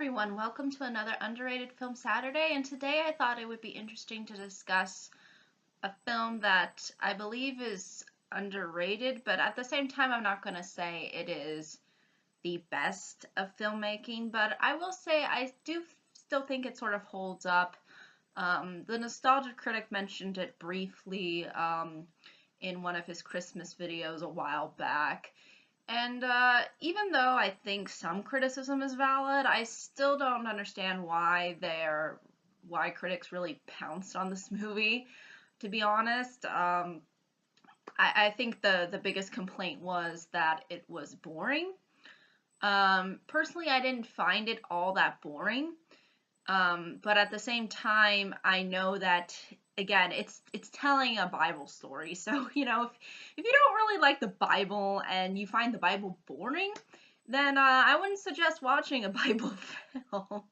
everyone, welcome to another Underrated Film Saturday, and today I thought it would be interesting to discuss a film that I believe is underrated, but at the same time I'm not going to say it is the best of filmmaking, but I will say I do still think it sort of holds up. The Nostalgia Critic mentioned it briefly in one of his Christmas videos a while back. And even though I think some criticism is valid, I still don't understand why critics really pounced on this movie. To be honest, I think the biggest complaint was that it was boring. Personally, I didn't find it all that boring. But at the same time, I know that again, it's telling a Bible story. So, if you don't really like the Bible and you find the Bible boring, then I wouldn't suggest watching a Bible film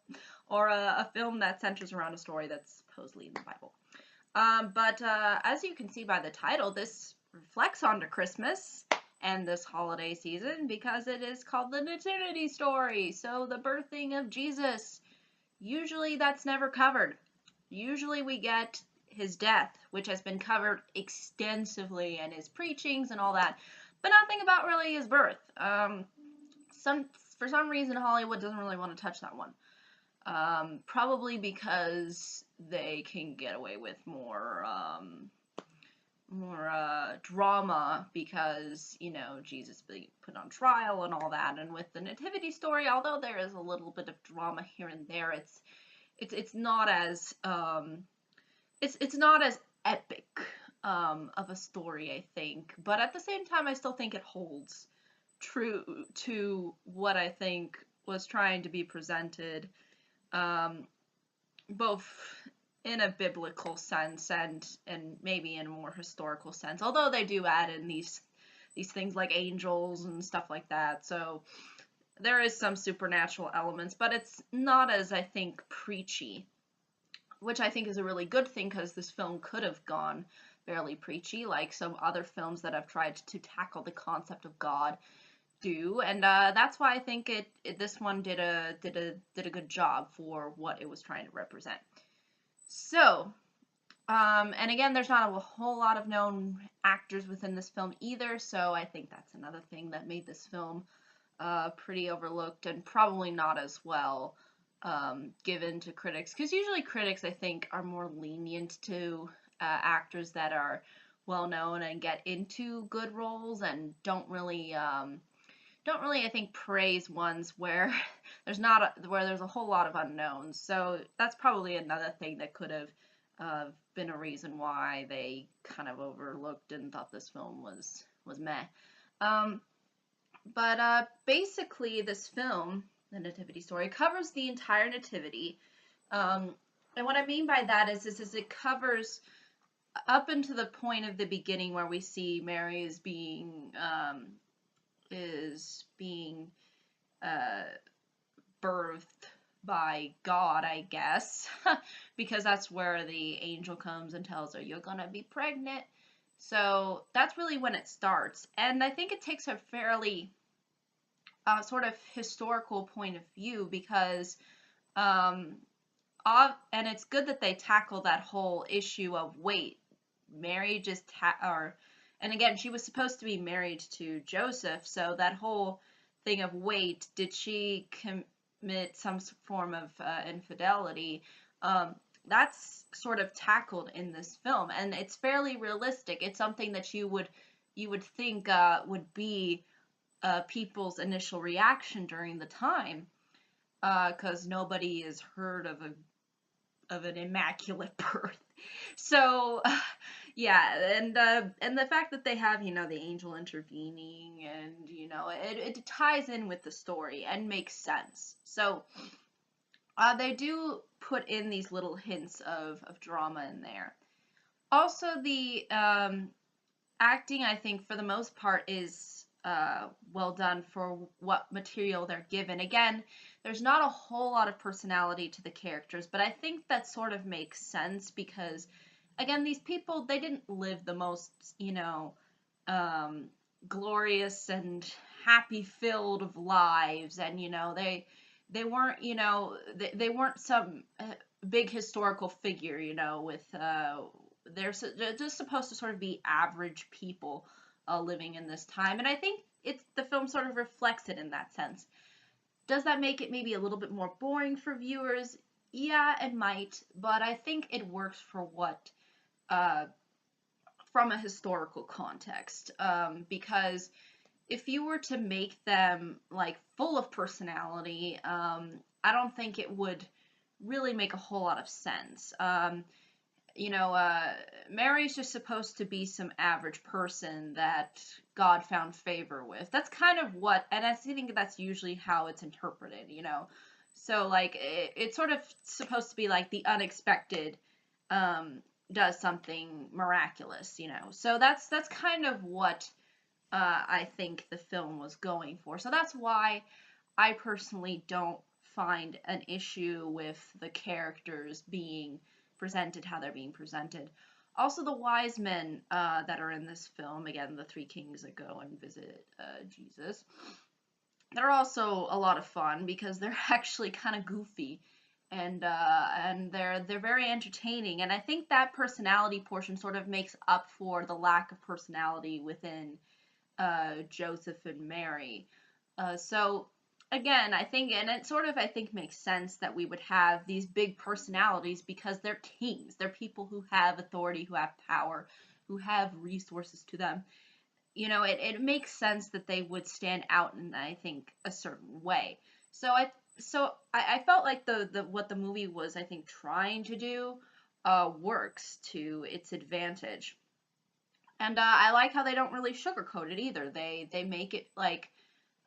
or a film that centers around a story that's supposedly in the Bible. But as you can see by the title, this reflects onto Christmas and this holiday season because it is called the Nativity story. So the birthing of Jesus. Usually that's never covered. Usually we get his death, which has been covered extensively, and his preachings and all that, but nothing about really his birth. For some reason Hollywood doesn't really want to touch that one. Probably because they can get away with more drama because, Jesus being put on trial and all that. And with the Nativity story, although there is a little bit of drama here and there, it's not as it's not as epic of a story, I think. But at the same time, I still think it holds true to what I think was trying to be presented, both in a biblical sense and maybe in a more historical sense, although they do add in these things like angels and stuff like that, so there is some supernatural elements, but it's not as, I think, preachy, which I think is a really good thing because this film could have gone fairly preachy like some other films that have tried to tackle the concept of God do, and that's why I think this one did a good job for what it was trying to represent. So, and again, there's not a whole lot of known actors within this film either, so I think that's another thing that made this film pretty overlooked and probably not as well given to critics, because usually critics, I think, are more lenient to actors that are well known and get into good roles and don't really, I think, praise ones where there's a whole lot of unknowns. So that's probably another thing that could have been a reason why they kind of overlooked and thought this film was meh. But basically, this film, the Nativity story, covers the entire Nativity. And what I mean by that is it covers up into the point of the beginning where we see Mary is being birthed by God, I guess, because that's where the angel comes and tells her, you're gonna be pregnant. So that's really when it starts, and I think it takes a fairly sort of historical point of view because and it's good that they tackle that whole issue of, wait, Mary just and again, she was supposed to be married to Joseph, so that whole thing of, wait, did she commit some form of infidelity? That's sort of tackled in this film, and it's fairly realistic. It's something that you would think would be people's initial reaction during the time, because nobody has heard of an immaculate birth. So, yeah, and the fact that they have, the angel intervening, and it ties in with the story and makes sense. So they do put in these little hints of drama in there. Also, the acting, I think, for the most part, is well done for what material they're given. Again, there's not a whole lot of personality to the characters, but I think that sort of makes sense because, again, these people, they didn't live the most, glorious and happy-filled of lives, and, they weren't, they weren't some big historical figure, with they're just supposed to sort of be average people living in this time, and I think it's the film sort of reflects it in that sense. Does that make it maybe a little bit more boring for viewers? Yeah, it might, but I think it works for what uh, from a historical context, because if you were to make them like full of personality, I don't think it would really make a whole lot of sense. You know, uh, Mary's just supposed to be some average person that God found favor with. That's kind of what, and I think that's usually how it's interpreted. So, like, it's sort of supposed to be like the unexpected um, does something miraculous. So that's kind of what I think the film was going for. So that's why I personally don't find an issue with the characters being presented how they're being presented. Also, the wise men that are in this film, again, the three kings that go and visit Jesus, they're also a lot of fun because they're actually kind of goofy and they're very entertaining. And I think that personality portion sort of makes up for the lack of personality within Joseph and Mary. So again, I think, and it sort of, I think, makes sense that we would have these big personalities because they're kings. They're people who have authority, who have power, who have resources to them. It makes sense that they would stand out in, I think, a certain way. So I felt like the what the movie was, I think, trying to do works to its advantage. And I like how they don't really sugarcoat it either. They make it like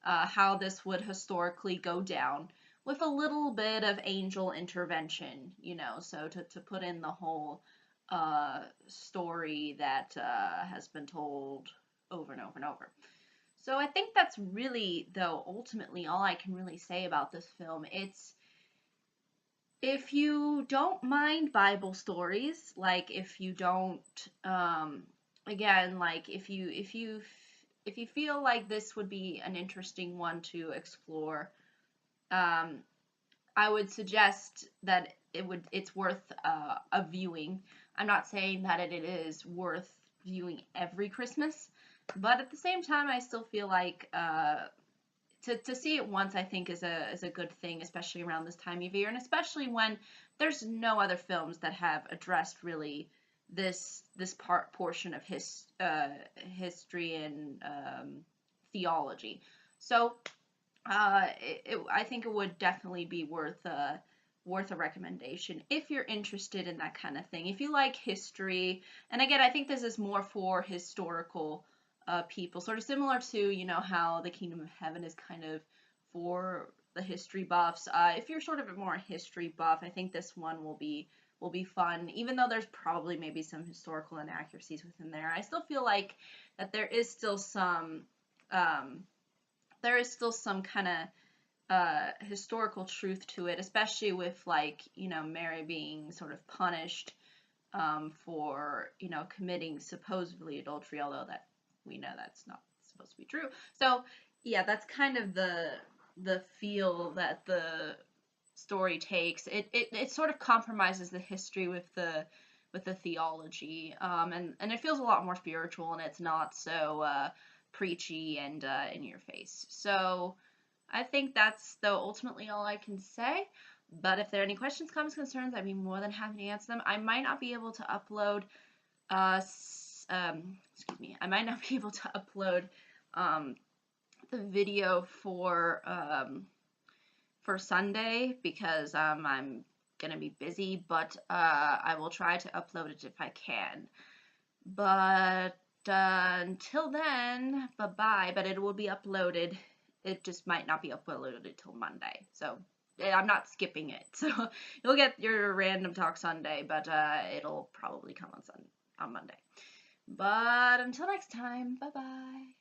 how this would historically go down with a little bit of angel intervention. So to put in the whole story that has been told over and over and over. So I think that's really, though, ultimately all I can really say about this film. It's if you don't mind Bible stories, like if you don't, again, like if you feel like this would be an interesting one to explore, um, I would suggest that it's worth a viewing. I'm not saying that it is worth viewing every Christmas, but at the same time, I still feel like to see it once, I think, is a good thing, especially around this time of year, and especially when there's no other films that have addressed really this portion of history and theology. So I think it would definitely be worth a recommendation if you're interested in that kind of thing. If you like history, and again, I think this is more for historical people, sort of similar to how the Kingdom of Heaven is kind of for the history buffs. If you're sort of a more history buff, I think this one will be fun, even though there's probably maybe some historical inaccuracies within there. I still feel like that um, there is still some kind of historical truth to it, especially with like Mary being sort of punished for committing supposedly adultery, although that we know that's not supposed to be true. So yeah, that's kind of the feel that the story takes. It sort of compromises the history with the theology, and it feels a lot more spiritual, and it's not so preachy and in your face. So I think that's, though, ultimately all I can say. But if there are any questions, comments, concerns, I'd be more than happy to answer them. I might not be able to upload, excuse me, I might not be able to upload the video for Sunday because I'm gonna be busy, but I will try to upload it if I can. But until then, bye bye. But it will be uploaded. It just might not be uploaded until Monday. So I'm not skipping it. So you'll get your random talk Sunday, but it'll probably come on Monday. But until next time, bye bye.